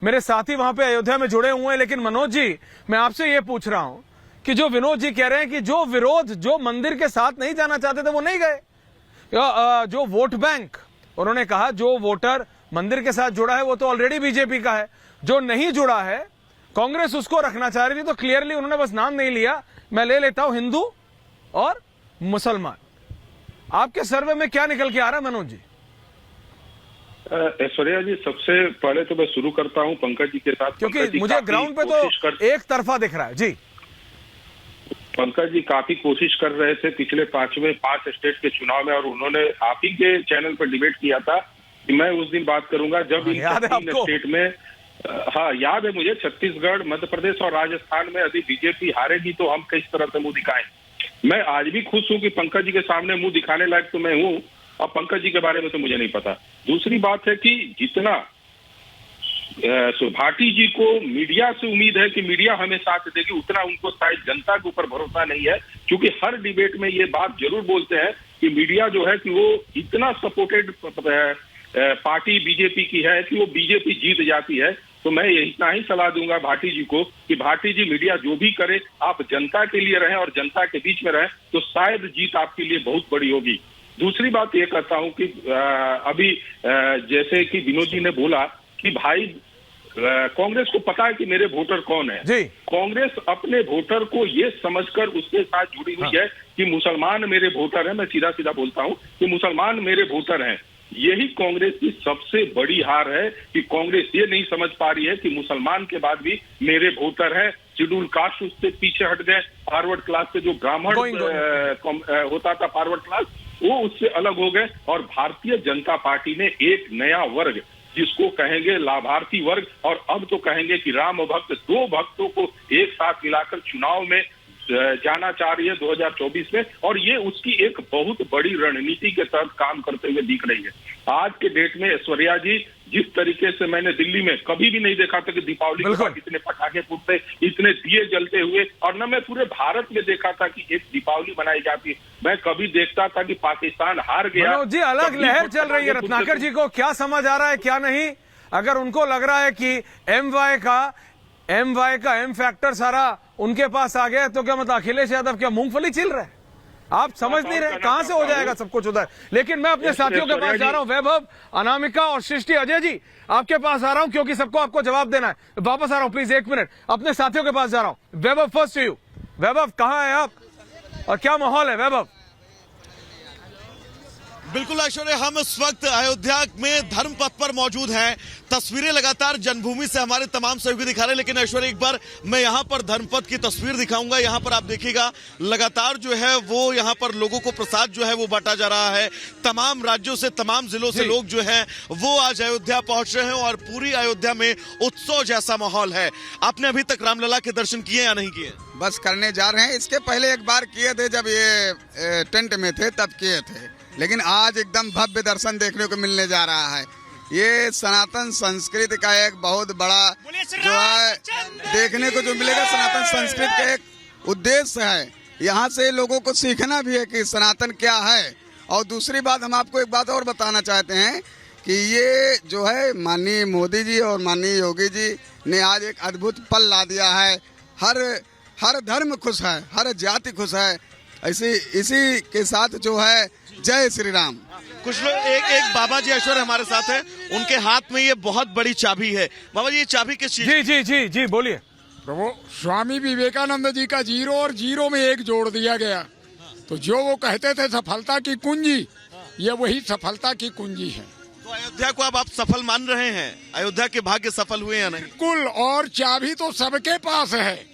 मेरे साथी वहां पे अयोध्या में जुड़े हुए हैं। लेकिन मनोज जी, मैं आपसे ये पूछ रहा हूं कि जो विनोद जी कह रहे हैं कि जो विरोध जो मंदिर के साथ नहीं जाना चाहते थे वो नहीं गए, जो वोट बैंक, उन्होंने कहा जो वोटर मंदिर के साथ जुड़ा है वो तो ऑलरेडी बीजेपी का है, जो नहीं जुड़ा है कांग्रेस उसको रखना चाह रही थी, तो क्लियरली उन्होंने बस नाम नहीं लिया। मैं ले लेता हूं हिंदू और मुसलमान। आपके सर्वे में क्या निकल के आ रहा है मनोज जी? ऐश्वर्या जी, सबसे पहले तो मैं शुरू करता हूं पंकज जी के साथ, क्योंकि मुझे ग्राउंड पे तो एक तरफा दिख रहा है जी। पंकज जी काफी कोशिश कर रहे थे पिछले 5 स्टेट के चुनाव में, और उन्होंने आप ही के चैनल पर डिबेट किया था कि मैं उस दिन बात करूंगा जब इन 3 स्टेट में, हाँ याद है मुझे, छत्तीसगढ़, मध्य प्रदेश और राजस्थान में यदि बीजेपी हारेगी तो हम किस तरह से मुंह दिखाएं। मैं आज भी खुश हूं कि पंकज जी के सामने मुंह दिखाने लायक तो मैं हूं, और पंकज जी के बारे में तो मुझे नहीं पता। दूसरी बात है कि जितना भाटी जी को मीडिया से उम्मीद है कि मीडिया हमें साथ देगी, उतना उनको शायद जनता के ऊपर भरोसा नहीं है, क्योंकि हर डिबेट में ये बात जरूर बोलते हैं कि मीडिया जो है कि वो इतना सपोर्टेड पार्टी बीजेपी की है कि वो बीजेपी जीत जाती है। तो मैं इतना ही सलाह दूंगा भाटी जी को कि भाटी जी, मीडिया जो भी करे आप जनता के लिए रहें और जनता के बीच में रहें, तो शायद जीत आपके लिए बहुत बड़ी होगी। दूसरी बात ये कहता हूं कि अभी जैसे कि विनोद जी ने बोला कि भाई कांग्रेस को पता है कि मेरे वोटर कौन है जी। कांग्रेस अपने वोटर को ये समझकर उसके साथ जुड़ी हुई है कि मुसलमान मेरे वोटर हैं। मैं सीधा सीधा बोलता हूं कि मुसलमान मेरे वोटर हैं। यही कांग्रेस की सबसे बड़ी हार है कि कांग्रेस ये नहीं समझ पा रही है कि मुसलमान के बाद भी मेरे वोटर हैं। शेड्यूल कास्ट उससे पीछे हट गए, फॉरवर्ड क्लास से जो ब्राह्मण होता था फॉरवर्ड क्लास, वो उससे अलग हो गए, और भारतीय जनता पार्टी ने एक नया वर्ग जिसको कहेंगे लाभार्थी वर्ग, और अब तो कहेंगे कि राम भक्त, 2 भक्तों को एक साथ मिलाकर चुनाव में जाना चाह रही है 2024 में, और ये उसकी एक बहुत बड़ी रणनीति के तहत काम करते हुए दिख रही है। आज के डेट में ऐश्वर्या जी, जिस तरीके से मैंने दिल्ली में कभी भी नहीं देखा था कि दीपावली के बाद इतने पटाखे फूटते, इतने दिए जलते हुए, और न मैं पूरे भारत में देखा था कि एक दीपावली मनाई जाती है। मैं कभी देखता था कि पाकिस्तान हार गया। मनोज जी, अलग लहर चल रही है। रत्नाकर जी को क्या समझ आ रहा है क्या नहीं? अगर उनको लग रहा है कि एम फैक्टर सारा उनके पास आ गया, तो क्या मतलब अखिलेश यादव क्या मूंगफली छिल रहे हैं? आप समझ नहीं रहे कहां से हो जाएगा सब कुछ उधर। लेकिन मैं अपने साथियों के पास जा रहा हूं, वैभव, अनामिका और सृष्टि। अजय जी, आपके पास आ रहा हूं क्योंकि सबको आपको जवाब देना है। वापस आ रहा हूं, प्लीज 1 मिनट। अपने साथियों के पास जा रहा हूं। वैभव, फर्स्ट टू यू। वैभव, कहां है आप और क्या माहौल है वैभव? बिल्कुल ऐश्वर्या, हम इस वक्त अयोध्या में धर्म पथ पर मौजूद हैं। तस्वीरें लगातार जन्मभूमि से हमारे तमाम सहयोगी दिखा रहे हैं, लेकिन ऐश्वर्या एक बार मैं यहाँ पर धर्मपथ की तस्वीर दिखाऊंगा। यहाँ पर आप देखिएगा लगातार जो है वो यहाँ पर लोगों को प्रसाद जो है वो बांटा जा रहा है। तमाम राज्यों से, तमाम जिलों से लोग जो है वो आज अयोध्या पहुंच रहे हैं, और पूरी अयोध्या में उत्सव जैसा माहौल है। आपने अभी तक रामलला के दर्शन किए या नहीं किए? बस करने जा रहे हैं। इसके पहले एक बार किए थे, जब ये टेंट में थे तब किए थे, लेकिन आज एकदम भव्य दर्शन देखने को मिलने जा रहा है। ये सनातन संस्कृति का एक बहुत बड़ा जो है देखने को जो मिलेगा, सनातन संस्कृति का एक उद्देश्य है। यहाँ से लोगों को सीखना भी है कि सनातन क्या है। और दूसरी बात, हम आपको एक बात और बताना चाहते हैं कि ये जो है माननीय मोदी जी और माननीय योगी जी ने आज एक अद्भुत पल ला दिया है। हर धर्म खुश है, हर जाति खुश है। इसी के साथ जो है जय श्री राम। कुछ लोग, एक बाबा जी ऐश्वर्या हमारे साथ है, उनके हाथ में ये बहुत बड़ी चाबी है। बाबा जी, ये चाबी किस चीज? जी जी जी जी बोलिए। प्रभु, स्वामी विवेकानंद जी का 0 और 0 में 1 जोड़ दिया गया। तो जो वो कहते थे सफलता की कुंजी, ये वही सफलता की कुंजी है। तो अयोध्या को अब आप सफल मान रहे हैं? अयोध्या के भाग्य सफल हुए या नहीं? बिल्कुल, और चाबी तो सबके पास है।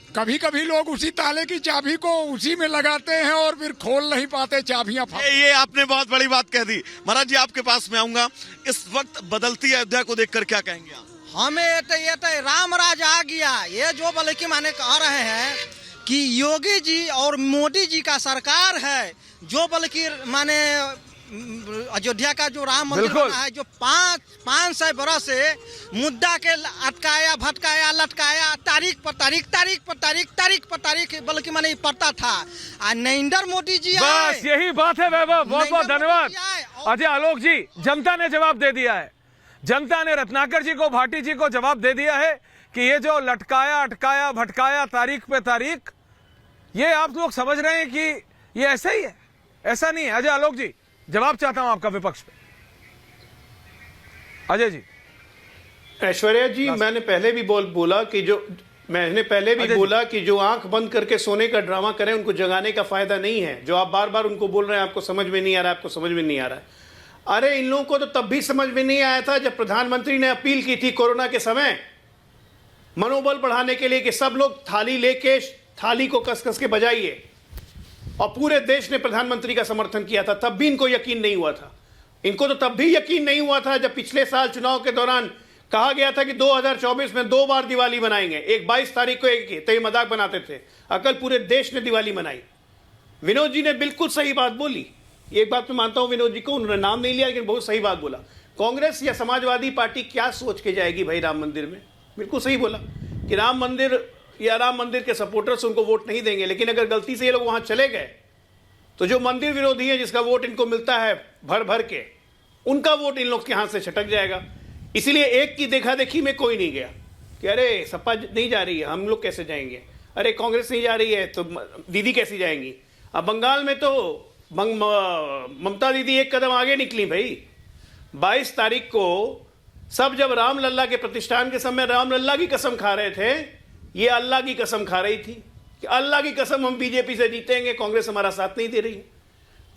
कभी कभी लोग उसी ताले की चाबी को उसी में लगाते हैं और फिर खोल नहीं पाते चाबियां। ये आपने बहुत बड़ी बात कह दी। महाराज जी, आपके पास में आऊंगा। इस वक्त बदलती अयोध्या को देखकर क्या कहेंगे आप? हमें ये तो राम राज आ गया। ये जो बल्कि माने कह रहे हैं कि योगी जी और मोदी जी का सरकार है, जो बल्कि माने अयोध्या का जो राम मंदिर बना है, जो 500 बरस से मुद्दा के अटकाया, भटकाया, लटकाया, तारीख पर तारीख बल्कि मैंने पड़ता था। नरेंद्र मोदी जी बस यही बात है वैभव, बहुत बहुत धन्यवाद। अजय, आलोक जी, जनता ने जवाब दे दिया है। जनता ने रत्नाकर जी को, भाटी जी को जवाब दे दिया है कि ये जो लटकाया, अटकाया, भटकाया तारीख पे तारीख, ये आप लोग समझ रहे हैं कि ये ऐसा ही है? ऐसा नहीं है। अजय आलोक जी, जवाब चाहता हूं आपका विपक्ष पे। अजय जी। ऐश्वर्या जी, मैंने पहले भी बोला कि जो आंख बंद करके सोने का ड्रामा करें उनको जगाने का फायदा नहीं है। जो आप बार बार उनको बोल रहे हैं आपको समझ में नहीं आ रहा है, आपको समझ में नहीं आ रहा है। अरे इन लोगों को तो तब भी समझ में नहीं आया था जब प्रधानमंत्री ने अपील की थी कोरोना के समय मनोबल बढ़ाने के लिए कि सब लोग थाली लेके थाली को कस कस के बजाइए, और पूरे देश ने प्रधानमंत्री का समर्थन किया था। तब भी इनको यकीन नहीं हुआ था। इनको तो तब भी यकीन नहीं हुआ था जब पिछले साल चुनाव के दौरान कहा गया था कि 2024 में 2 बार दिवाली मनाएंगे, एक 22 तारीख को, एक तो ये मजाक बनाते थे। अकल पूरे देश ने दिवाली मनाई। विनोद जी ने बिल्कुल सही बात बोली। एक बात मैं मानता हूं विनोद जी को, उन्होंने नाम नहीं लिया लेकिन बहुत सही बात बोला। कांग्रेस या समाजवादी पार्टी क्या सोच के जाएगी भाई राम मंदिर में? बिल्कुल सही बोला कि राम मंदिर या राम मंदिर के सपोर्टर्स उनको वोट नहीं देंगे। लेकिन अगर गलती से ये लोग वहां चले गए तो जो मंदिर विरोधी है, जिसका वोट इनको मिलता है भर भर के, उनका वोट इन लोग के हाथ से छटक जाएगा। इसीलिए एक की देखा देखी में कोई नहीं गया कि अरे सपा नहीं जा रही है, हम लोग कैसे जाएंगे? अरे कांग्रेस नहीं जा रही है तो दीदी कैसी जाएंगी? अब बंगाल में तो ममता दीदी एक कदम आगे निकली भाई। 22 तारीख को सब जब राम लल्ला के प्रतिष्ठान के समय राम लल्ला की कसम खा रहे थे, ये अल्लाह की कसम खा रही थी कि अल्लाह की कसम हम बीजेपी से जीतेंगे, कांग्रेस हमारा साथ नहीं दे रही है।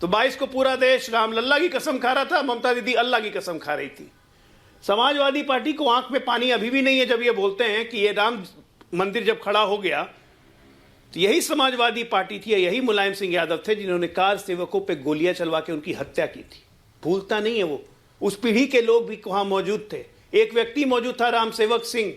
तो 22 को पूरा देश राम लल्ला की कसम खा रहा था, ममता दीदी अल्लाह की कसम खा रही थी। समाजवादी पार्टी को आंख में पानी अभी भी नहीं है जब ये बोलते हैं कि ये राम मंदिर जब खड़ा हो गया तो यही समाजवादी पार्टी थी, यही मुलायम सिंह यादव थे जिन्होंने कार सेवकों पे गोलियां चलवा के उनकी हत्या की थी। भूलता नहीं है वो। उस पीढ़ी के लोग भी वहां मौजूद थे। एक व्यक्ति मौजूद था राम सेवक सिंह,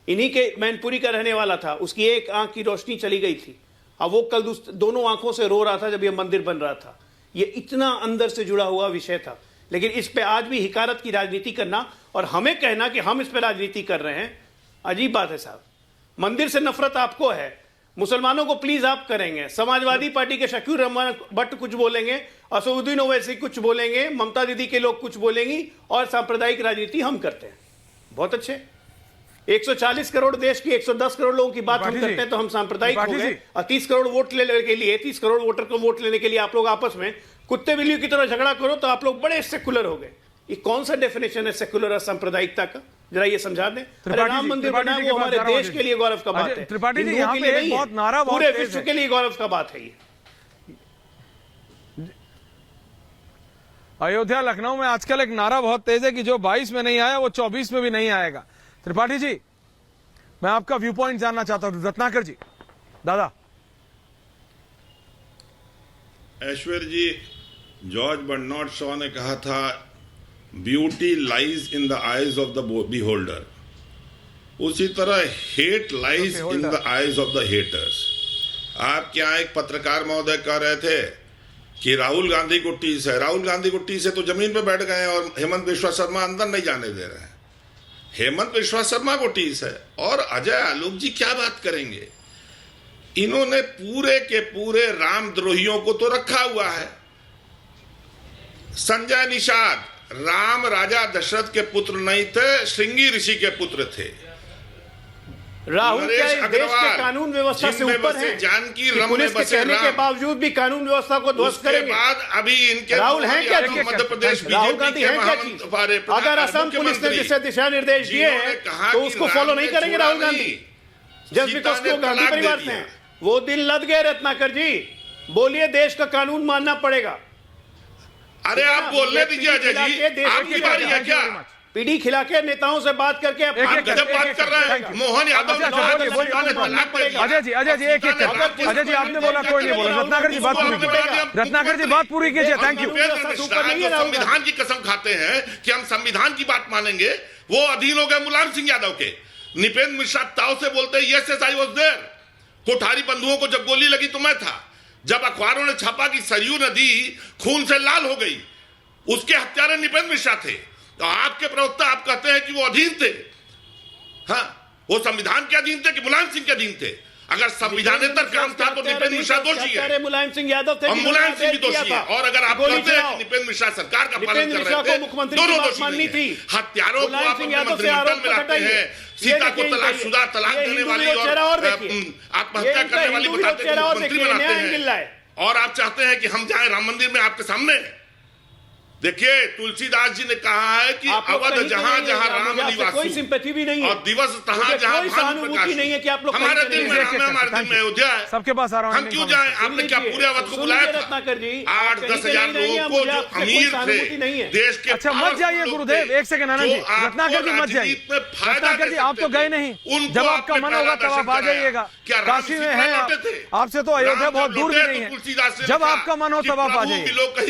इन्हीं के मैनपुरी का रहने वाला था। उसकी एक आंख की रोशनी चली गई थी। अब वो कल दोनों आंखों से रो रहा था जब ये मंदिर बन रहा था। ये इतना अंदर से जुड़ा हुआ विषय था। लेकिन इस पे आज भी हिकारत की राजनीति करना और हमें कहना कि हम इस पे राजनीति कर रहे हैं, अजीब बात है साहब। मंदिर से नफरत आपको है, मुसलमानों को प्लीज आप करेंगे। समाजवादी पार्टी के शकीर रहमान भट्ट कुछ बोलेंगे, असदुद्दीन ओवैसी कुछ बोलेंगे, ममता दीदी के लोग कुछ बोलेंगी, और सांप्रदायिक राजनीति हम करते हैं। बहुत अच्छे। 140 करोड़ देश की 110 करोड़ लोगों की बात हम करते हैं तो हम सांप्रदायिक हो गए। और 30 करोड़ वोट लेने के लिए, 30 करोड़ वोटर को वोट लेने के लिए आप लोग आपस में कुत्ते बिल्लियों की तरह झगड़ा करो तो आप लोग बड़े सेकुलर हो गए। ये कौन सा डेफिनेशन है सेकुलर और सांप्रदायिकता का? जरा ये समझा दें। राम मंदिर बना वो हमारे देश के लिए गौरव का बात है, त्रिपाठी जी यहाँ पे एक बहुत नारा, पूरे विश्व के लिए गौरव का बात है। ये अयोध्या लखनऊ में आजकल एक नारा बहुत तेज है कि जो 22 में नहीं आया वो 24 में भी नहीं आएगा। त्रिपाठी जी, मैं आपका व्यू पॉइंट जानना चाहता हूं। रत्नाकर जी, दादा। ऐश्वर्य जी, जॉर्ज बर्नार्ड शॉ ने कहा था, beauty lies in the eyes of the beholder. उसी तरह hate lies in the eyes of the haters. आप क्या एक पत्रकार महोदय कह रहे थे कि राहुल गांधी को टीस है। राहुल गांधी को टीस है तो जमीन पे बैठ गए और हेमंत बिश्वा शर्मा अंदर नहीं जाने दे रहे हैं। हेमंत बिश्वा शर्मा को टीस है और अजय आलोक जी क्या बात करेंगे? इन्होंने पूरे के पूरे रामद्रोहियों को तो रखा हुआ है। संजय निषाद राम राजा दशरथ के पुत्र नहीं थे, श्रृंगी ऋषि के पुत्र थे। राहुल क्या देश के कानून व्यवस्था से ऊपर है? जानकी पुलिस के कहने के बावजूद भी कानून व्यवस्था को ध्वस्त करेंगे। बाद अभी इनके राहुल है क्या? मध्य प्रदेश राहुल गांधी है क्या चीज? अगर असम पुलिस ने जिसे दिशा निर्देश दिए हैं तो उसको फॉलो नहीं करेंगे राहुल गांधी, जस्ट बिकॉज वो गांधी परिवार से हैं। वो दिन लद गए रत्नाकर जी। बोलिए, देश का कानून मानना पड़ेगा। अरे आप बोलने दीजिए अजय जी, आपकी बारी है क्या? पीढ़ी खिला के नेताओं से बात करके आप गजब बात कर रहे हैं। मोहन यादव अजय जी, एक अजय जी आपने बोला, कोई नहीं बोला। रत्नाकर जी बात पूरी कीजिए। रत्नाकर जी बात पूरी कीजिए। Thank you. संविधान की कसम खाते हैं कि हम संविधान की बात मानेंगे। वो अधीन हो गए मुलायम सिंह यादव के। निपेंद्र मिश्रा ताव से बोलते हैं, yes yes I was there. Kothari बंधुओं को जब गोली लगी तो मैं था। जब अखबारों ने छापा कि सरयू नदी खून से लाल हो गई, उसके हत्यारे निपेंद्र मिश्रा थे। तो आपके प्रवक्ता आप कहते हैं कि वो अधीन थे। हाँ, वो संविधान के अधीन थे कि मुलायम सिंह के अधीन थे? अगर संविधानेतर काम था तो नृपेंद्र मिश्रा दोषी है, मुलायम सिंह यादव थे, और मुलायम सिंह भी दोषी है। और अगर आप कहते हैं कि नृपेंद्र मिश्रा सरकार का पालन कर रहे थे, दोनों दोषी नहीं है। हत्यारों को आप अपने मंत्रिमंडल में लाते हैं, सीता को तलाकशुदा, तलाक देने वाली और आत्महत्या करने वाली बताते हैं, मंत्री बनाते हैं। और आप चाहते हैं कि हम जाएं राम मंदिर में आपके सामने। देखिए, तुलसीदास जी ने कहा है कि अवध जहां जहां राम निवास, कोई सिंपैथी भी नहीं है, और दिवस तहां जहां भानु प्रकाश नहीं है कि आप लोग हमारे दिल में राम है, हमारे दिल में अयोध्या है। सबके पास आ रहा हूं, हम क्यों जाएं? आपने क्या पूरे अवध को बुलाया था? 8-10 हजार लोगों को जो अमीर थे देश के। अच्छा, मत जाइए गुरुदेव, एक सेकंड आनंद जी, रत्नाकर जी मत जाइए। रत्नाकर जी, आप तो गए नहीं, जब आपका मन होगा तब आप आ जाइएगा। काशी में है, आपसे तो अयोध्या बहुत दूर भी नहीं है, जब आपका मन हो तब आप आ जाइए।